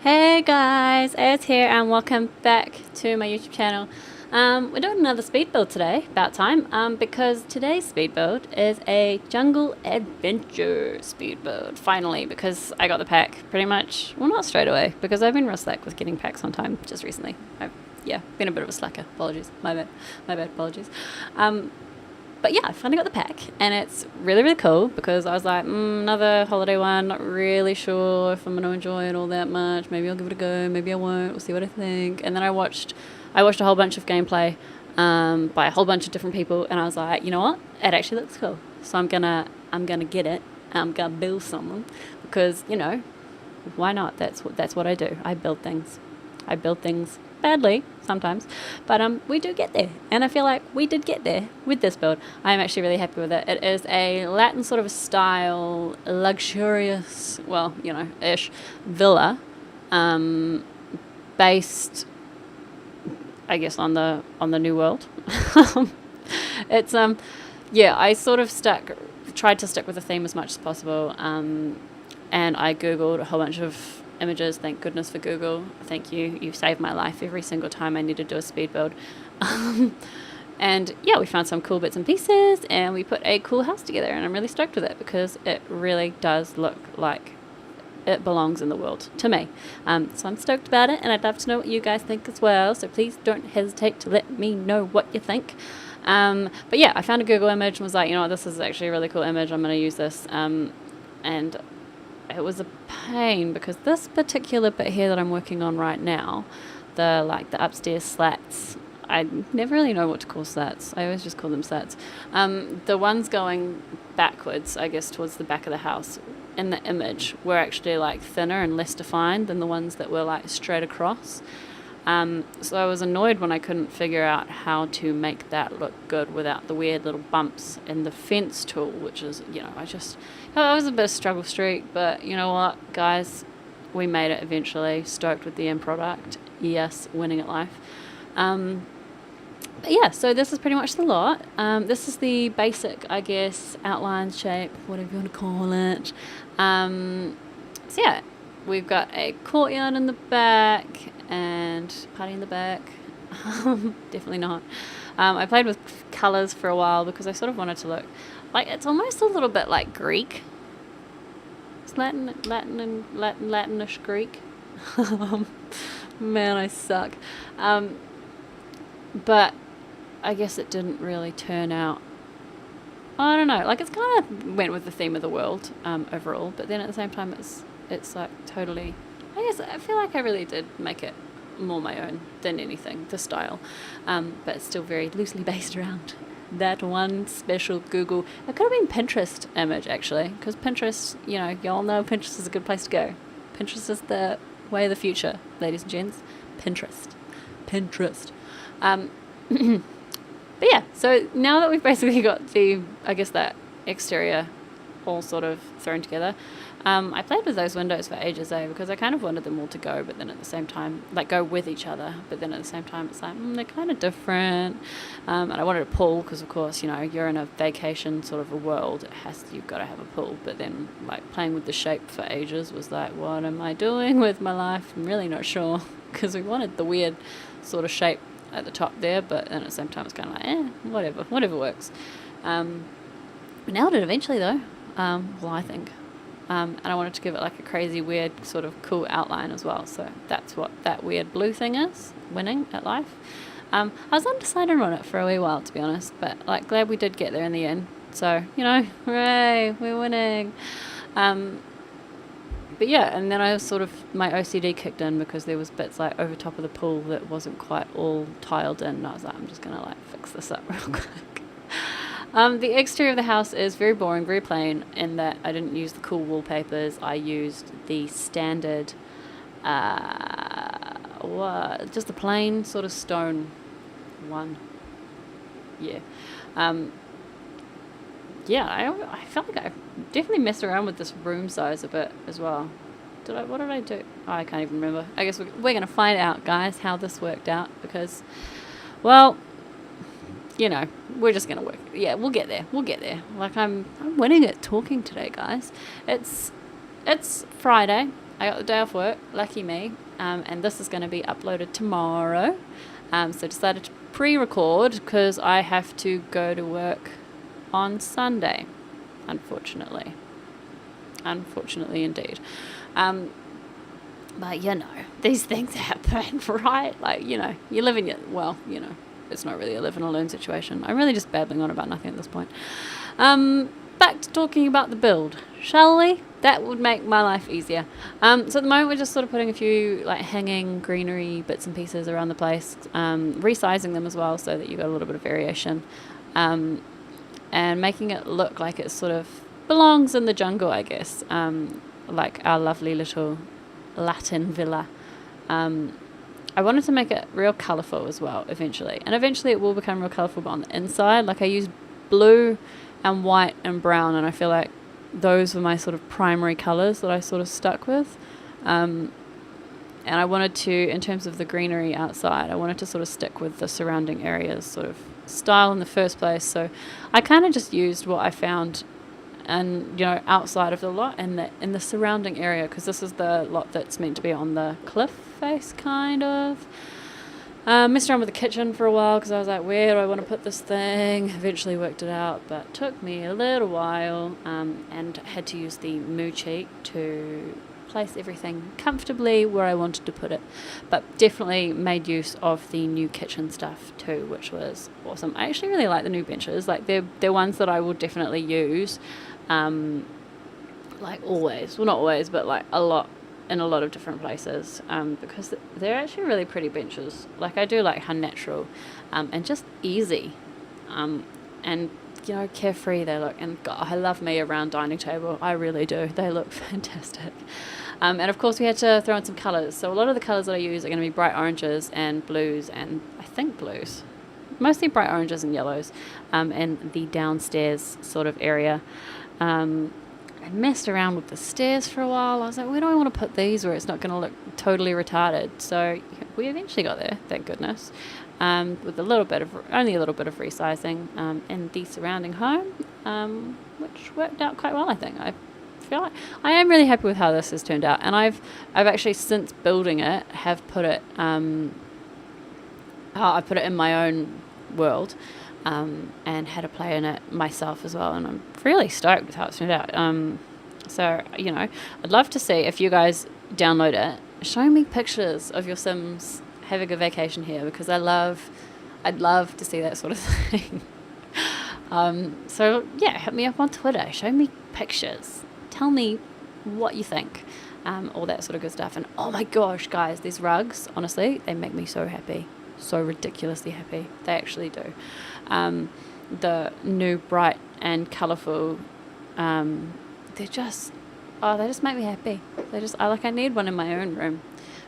Hey guys, Az here and welcome back to my YouTube channel. We're doing another speed build today, about time, because today's speed build is a jungle adventure speed build, finally, because I got the pack pretty much, well, not straight away, because I've been real slack with getting packs on time just recently. Yeah, been a bit of a slacker, apologies, my bad, apologies. But yeah, I finally got the pack, and it's really, really cool, because I was like, another holiday one, not really sure if I'm going to enjoy it all that much. Maybe I'll give it a go, maybe I won't, we'll see what I think. And then I watched a whole bunch of gameplay by a whole bunch of different people, and I was like, you know what, it actually looks cool. So I'm gonna get it, I'm gonna build something, because, you know, why not? That's what I do. I build things badly sometimes, but we do get there, and I feel like we did get there with this build. I'm actually really happy with it. It is a Latin sort of style, luxurious, well, you know, ish villa, based, I guess, on the New World. It's yeah, I sort of tried to stick with the theme as much as possible, and I googled a whole bunch of images. Thank goodness for Google. Thank you. You saved my life every single time I need to do a speed build. And yeah, we found some cool bits and pieces, and we put a cool house together, and I'm really stoked with it because it really does look like it belongs in the world to me. So I'm stoked about it, and I'd love to know what you guys think as well. So please don't hesitate to let me know what you think. But yeah, I found a Google image and was like, you know what, this is actually a really cool image. I'm going to use this. And it was a pain because this particular bit here that I'm working on right now, the upstairs slats, I never really know what to call slats. I always just call them slats. The ones going backwards, I guess, towards the back of the house in the image were actually like thinner and less defined than the ones that were like straight across. So I was annoyed when I couldn't figure out how to make that look good without the weird little bumps in the fence tool, which is, you know, it was a bit of a struggle streak, but you know what, guys, we made it eventually. Stoked with the end product. Yes, winning at life. But yeah, so this is pretty much the lot. This is the basic, I guess, outline, shape, whatever you want to call it. So yeah, we've got a courtyard in the back and party in the back. Definitely not. I played with colours for a while because I sort of wanted to look like it's almost a little bit like Greek. It's Latinish Greek. Man, I suck. But I guess it didn't really turn out. I don't know. Like, it's kind of went with the theme of the world overall, but then at the same time, it's like totally. I guess I feel like I really did make it more my own than anything, the style, but it's still very loosely based around that one special Google. It could have been Pinterest image actually, because Pinterest, you know, y'all know Pinterest is a good place to go. Pinterest is the way of the future, ladies and gents. Pinterest. But yeah, so now that we've basically got I guess that exterior all sort of thrown together, I played with those windows for ages, because I kind of wanted them all to go, but then at the same time, like, go with each other, but then at the same time, it's like, they're kind of different, and I wanted a pool, because of course, you know, you're in a vacation sort of a world, you've got to have a pool, but then, like, playing with the shape for ages was like, what am I doing with my life? I'm really not sure, because we wanted the weird sort of shape at the top there, but then at the same time, it's kind of like, whatever works. We nailed it eventually, though. Well, I think. And I wanted to give it like a crazy, weird, sort of cool outline as well. So that's what that weird blue thing is, winning at life. I was undecided on it for a wee while, to be honest, but like glad we did get there in the end. So, you know, hooray, we're winning. But yeah, and then I was sort of, my OCD kicked in because there was bits like over top of the pool that wasn't quite all tiled in. And I was like, I'm just going to like fix this up real quick. The exterior of the house is very boring, very plain, in that I didn't use the cool wallpapers. I used the standard, just the plain sort of stone one. Yeah. Yeah, I felt like I definitely messed around with this room size a bit as well. What did I do? Oh, I can't even remember. I guess we're going to find out, guys, how this worked out, because, well, you know, we're just going to work. Yeah, we'll get there. We'll get there. Like, I'm winning at talking today, guys. It's Friday. I got the day off work. Lucky me. And this is going to be uploaded tomorrow. So decided to pre-record because I have to go to work on Sunday, unfortunately. Unfortunately, indeed. But, you know, these things happen, right? Like, you know, you live in your... Well, you know, it's not really a live and learn situation. I'm really just babbling on about nothing at this point. Back to talking about the build, shall we? That would make my life easier. So at the moment, we're just sort of putting a few, like, hanging greenery bits and pieces around the place, resizing them as well so that you've got a little bit of variation, and making it look like it sort of belongs in the jungle, I guess, like our lovely little Latin villa. I wanted to make it real colourful as well eventually, and eventually it will become real colourful, but on the inside, like, I used blue and white and brown, and I feel like those were my sort of primary colours that I sort of stuck with, and I wanted to, in terms of the greenery outside, I wanted to sort of stick with the surrounding areas sort of style in the first place. So I kind of just used what I found and, you know, outside of the lot and in the surrounding area, because this is the lot that's meant to be on the cliff face, kind of. Messed around with the kitchen for a while because I was like, where do I want to put this thing? Eventually worked it out, but took me a little while, and had to use the moo cheek to place everything comfortably where I wanted to put it. But definitely made use of the new kitchen stuff too, which was awesome. I actually really like the new benches. Like, they're ones that I will definitely use, like, always. Well, not always, but like a lot, in a lot of different places, because they're actually really pretty benches. Like, I do like how natural, and just easy, and, you know, carefree they look. And God, I love me a round dining table. I really do. They look fantastic. And of course we had to throw in some colours. So a lot of the colours that I use are going to be bright oranges and blues, and I think blues. Mostly bright oranges and yellows, in the downstairs sort of area. I messed around with the stairs for a while. I was like, where do I want to put these where it's not going to look totally retarded? So we eventually got there, thank goodness, with only a little bit of resizing, in the surrounding home, which worked out quite well, I think. I feel like I am really happy with how this has turned out, and I've actually, since building it, have put it, I put it in my own world, and had a play in it myself as well, and I'm really stoked with how it's turned out. So, you know, I'd love to see if you guys download it, show me pictures of your Sims having a vacation here, because I'd love to see that sort of thing. So yeah, hit me up on Twitter, show me pictures, tell me what you think, all that sort of good stuff. And oh my gosh, guys, these rugs, honestly, they make me so happy. So ridiculously happy. They actually do. The new bright and colourful, they just make me happy. I need one in my own room,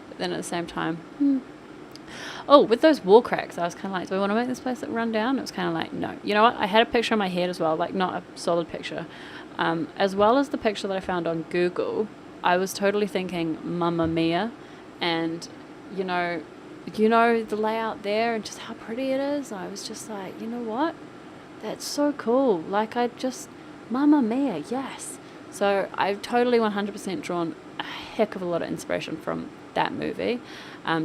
but then at the same time, oh, with those wall cracks, I was kind of like, do I want to make this place look run down? It was kind of like, no. You know what? I had a picture in my head as well, like, not a solid picture, as well as the picture that I found on Google. I was totally thinking Mamma Mia, and you know the layout there and just how pretty it is. I was just like, you know what? That's so cool. Like, Mamma Mia, yes. So I've totally 100% drawn a heck of a lot of inspiration from that movie,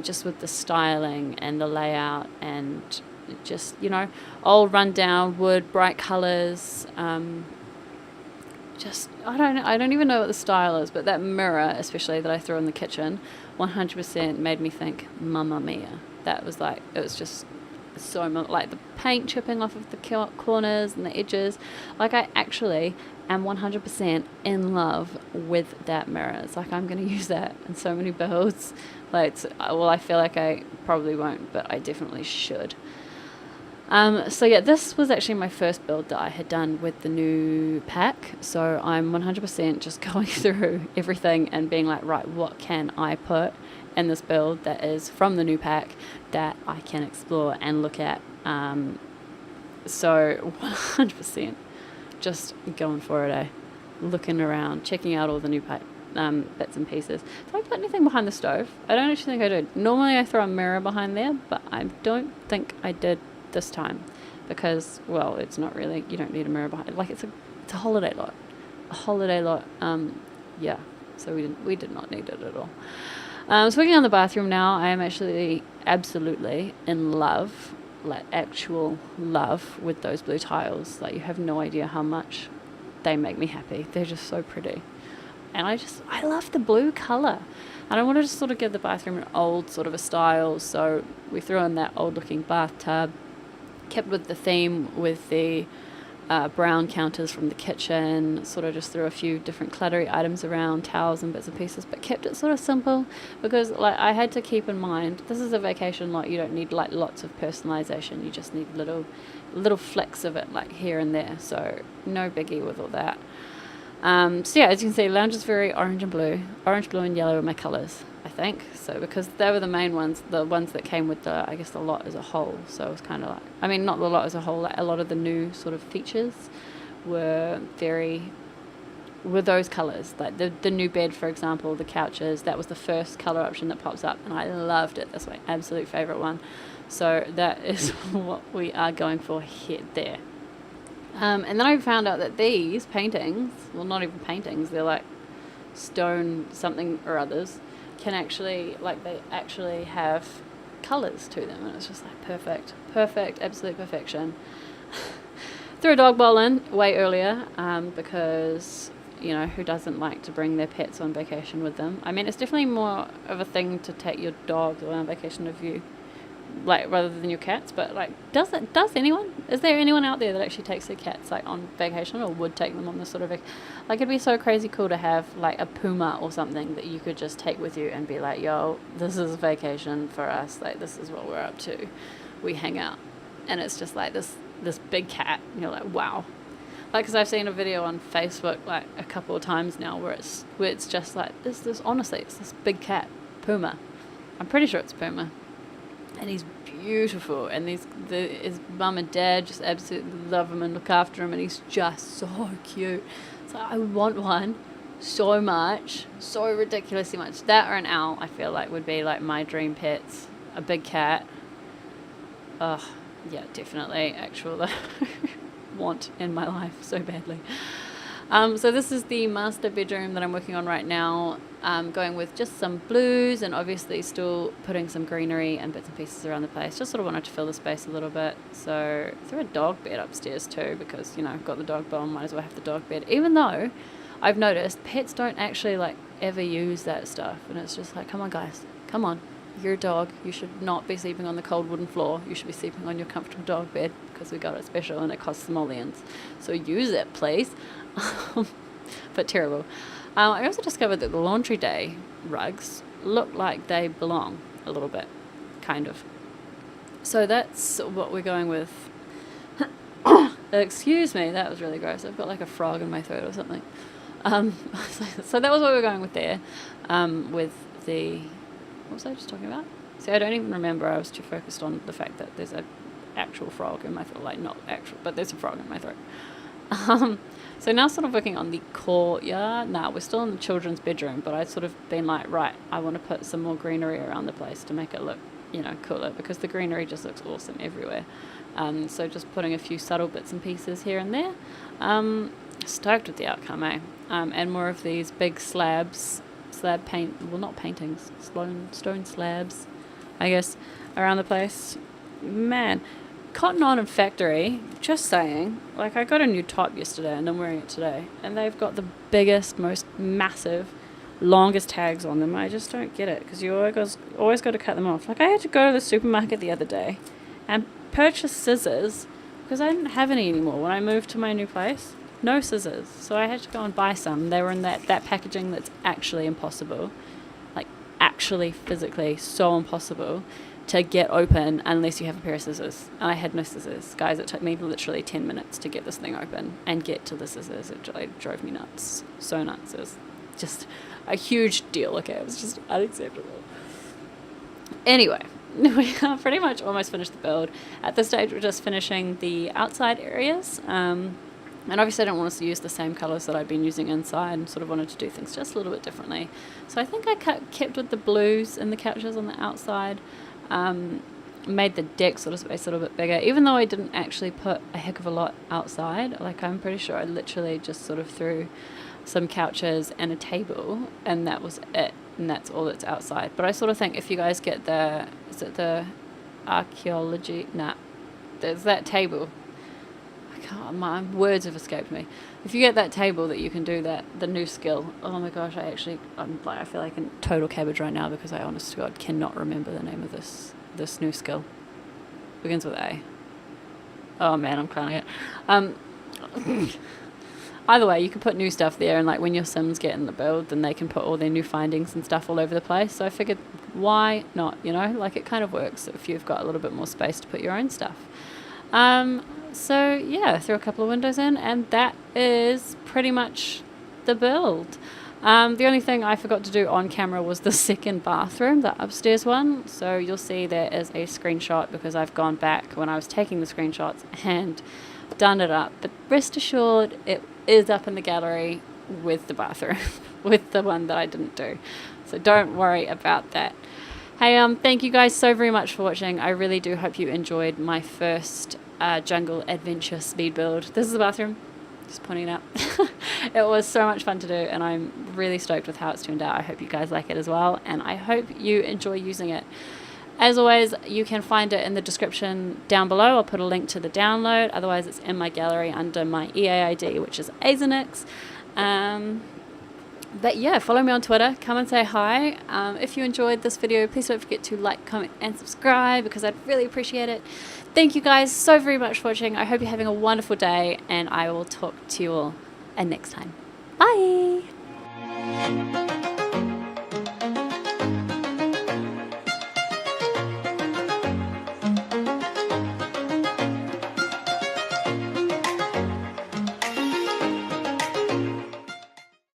just with the styling and the layout, and just, you know, old rundown wood, bright colours. I don't even know what the style is, but that mirror, especially, that I threw in the kitchen, 100% made me think Mamma Mia. That was like, it was just so, like, the paint chipping off of the corners and the edges. Like, I actually am 100% in love with that mirror. It's like, I'm going to use that in so many builds. Like, I feel like I probably won't, but I definitely should. So yeah, this was actually my first build that I had done with the new pack. So I'm 100% just going through everything and being like, right, what can I put in this build that is from the new pack that I can explore and look at. So 100% just going for it, looking around, checking out all the new pack bits and pieces. Did I put anything behind the stove? I don't actually think I did. Normally I throw a mirror behind there, but I don't think I did this time, because, well, it's not really, you don't need a mirror behind, like it's a holiday lot. Yeah, so we did not need it at all. So working on the bathroom now, I am actually absolutely in love, like actual love with those blue tiles. Like, you have no idea how much they make me happy. They're just so pretty. And I love the blue colour. And I wanted to sort of give the bathroom an old sort of a style, so we threw in that old looking bathtub, kept with the theme with the brown counters from the kitchen, sort of just threw a few different cluttery items around, towels and bits and pieces, but kept it sort of simple, because like I had to keep in mind, this is a vacation lot. You don't need like lots of personalization, you just need little flecks of it like here and there, so no biggie with all that. So yeah, as you can see, lounge is very orange, blue and yellow are my colours, I think. So because they were the main ones, the ones that came with the, I guess, the lot as a whole. So it was kind of like, I mean, not the lot as a whole, like a lot of the new sort of features were those colours. Like the new bed, for example, the couches, that was the first colour option that pops up, and I loved it. That's my absolute favourite one. So that is what we are going for here, there. And then I found out that these paintings, well, not even paintings, they're like stone something or others, can actually, like, they actually have colours to them, and it's just like perfect, absolute perfection. Threw a dog bowl in way earlier, because, you know, who doesn't like to bring their pets on vacation with them? I mean, it's definitely more of a thing to take your dog on vacation with you, like, rather than your cats, but like, is there anyone out there that actually takes their cats like on vacation, or would take them on this sort of like, it'd be so crazy cool to have like a puma or something that you could just take with you and be like, yo, this is a vacation for us, like this is what we're up to, we hang out. And it's just like this big cat, and you're like, wow. Like, because I've seen a video on Facebook like a couple of times now where it's just like this honestly, it's this big cat, puma, I'm pretty sure it's puma. And he's beautiful, and his mum and dad just absolutely love him and look after him, and he's just so cute. So I want one so much, so ridiculously much. That or an owl, I feel like, would be like my dream pets. A big cat. Oh, yeah, definitely. Actual want in my life so badly. So this is the master bedroom that I'm working on right now. Going with just some blues, and obviously still putting some greenery and bits and pieces around the place. Just sort of wanted to fill the space a little bit. So threw a dog bed upstairs too, because, you know, I've got the dog bone, might as well have the dog bed. Even though I've noticed pets don't actually like ever use that stuff, and it's just like, come on guys, come on. You're a dog. You should not be sleeping on the cold wooden floor. You should be sleeping on your comfortable dog bed, because we got it special and it costs simoleons. So use it, please. But terrible. I also discovered that the laundry day rugs look like they belong a little bit, kind of. So that's what we're going with. Excuse me, that was really gross. I've got like a frog in my throat or something. So that was what we're going with there. With the, what was I just talking about? See, I don't even remember. I was too focused on the fact that there's an actual frog in my throat. Like, not actual, but there's a frog in my throat. So now sort of working on the courtyard. Now we're still in the children's bedroom, but I've sort of been like, right, I want to put some more greenery around the place to make it look, you know, cooler, because the greenery just looks awesome everywhere. So just putting a few subtle bits and pieces here and there. Stoked with the outcome, eh? And more of these big slab paint, well, not paintings, stone slabs, I guess, around the place. Man, Cotton On and Factory, just saying, like, I got a new top yesterday and I'm wearing it today, and they've got the biggest, most massive, longest tags on them. I just don't get it, because you always got to cut them off. Like, I had to go to the supermarket the other day and purchase scissors, because I didn't have any anymore when I moved to my new place. No scissors. So I had to go and buy some. They were in that packaging that's actually impossible. Like, actually physically so impossible to get open unless you have a pair of scissors. And I had no scissors. Guys, it took me literally 10 minutes to get this thing open and get to the scissors. It drove me nuts. So nuts. It was just a huge deal, okay? It was just unacceptable. Anyway, we are pretty much almost finished the build. At this stage, we're just finishing the outside areas. And obviously I don't want us to use the same colours that I've been using inside, and sort of wanted to do things just a little bit differently. So I think I kept with the blues and the couches on the outside. made the deck sort of space a little bit bigger, even though I didn't actually put a heck of a lot outside. Like, I'm pretty sure I literally just sort of threw some couches and a table, and that was it, and that's all that's outside. But I sort of think if you guys get is it the archaeology? Nah, there's that table. My words have escaped me. If you get that table that you can do that, the new skill. Oh my gosh, I feel like a total cabbage right now because I honest to God cannot remember the name of this new skill. Begins with A. Oh man, I'm clowning it. Either way, you can put new stuff there, and like when your Sims get in the build, then they can put all their new findings and stuff all over the place. So I figured, why not? You know, like it kind of works if you've got a little bit more space to put your own stuff. So yeah, threw a couple of windows in, and that is pretty much the build. The only thing I forgot to do on camera was the second bathroom, the upstairs one. So you'll see there is a screenshot because I've gone back when I was taking the screenshots and done it up. But rest assured, it is up in the gallery with the bathroom, with the one that I didn't do. So don't worry about that. Hey, thank you guys so very much for watching. I really do hope you enjoyed my first jungle adventure speed build. This is the bathroom, just pointing it out. It was so much fun to do, and I'm really stoked with how it's turned out. I hope you guys like it as well, and I hope you enjoy using it. As always, you can find it in the description down below. I'll put a link to the download. Otherwise, it's in my gallery under my EAID, which is Azrnyx. But yeah, follow me on Twitter. Come and say hi. If you enjoyed this video, please don't forget to like, comment, and subscribe because I'd really appreciate it. Thank you guys so very much for watching. I hope you're having a wonderful day, and I will talk to you all next time. Bye!